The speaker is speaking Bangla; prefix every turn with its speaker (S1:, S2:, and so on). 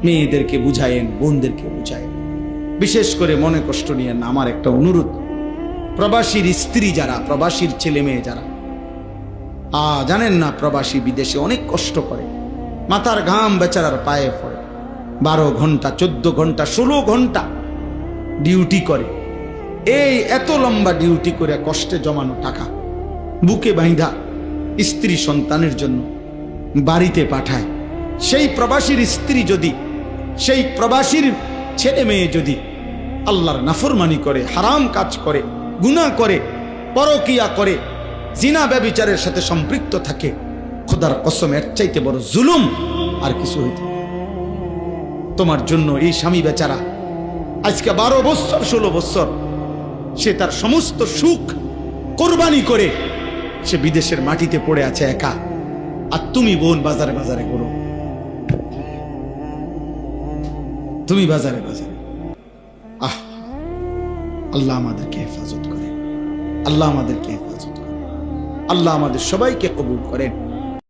S1: মেয়েদেরকে বুঝায়েন, বোনদেরকে বুঝায়েন। বিশেষ করে মনে কষ্ট নিয়েন না। আমার একটা অনুরোধ, প্রবাসীর স্ত্রী যারা, প্রবাসীর ছেলে মেয়ে যারা, জানেন না প্রবাসী বিদেশে অনেক কষ্ট করে, মাথার ঘাম বেচারার পায়ে পড়ে, 12 ঘন্টা 14 ঘন্টা 16 ঘন্টা ডিউটি করে। এই এত লম্বা ডিউটি করে কষ্টে জমানো টাকা বুকে বাঁধা স্ত্রী সন্তানের জন্য বাড়িতে পাঠায়। সেই প্রবাসীর স্ত্রী যদি, সেই প্রবাসীর ছেলে মেয়ে যদি আল্লাহর নাফরমানি করে, হারাম কাজ করে, গুনাহ করে, পরকিয়া করে, জিনা ব্যভিচারের সাথে সম্পৃক্ত থাকে, খোদার কসম এর চাইতে বড় জুলুম আর কিছু হইতে পারে। তোমার জন্য এই স্বামী বেচারা আজকে 12 বছর 16 বছর সে তার সমস্ত সুখ কোরবানি করে সে বিদেশের মাটিতে পড়ে আছে একা, আর তুমি বোন বাজারে বাজারে করো, তুমি বাজারে বাজারে। আল্লাহ আমাদেরকে হেফাজত করে, আল্লাহ আমাদেরকে হেফাজত করে, আল্লাহ আমাদের সবাইকে কবুল করেন।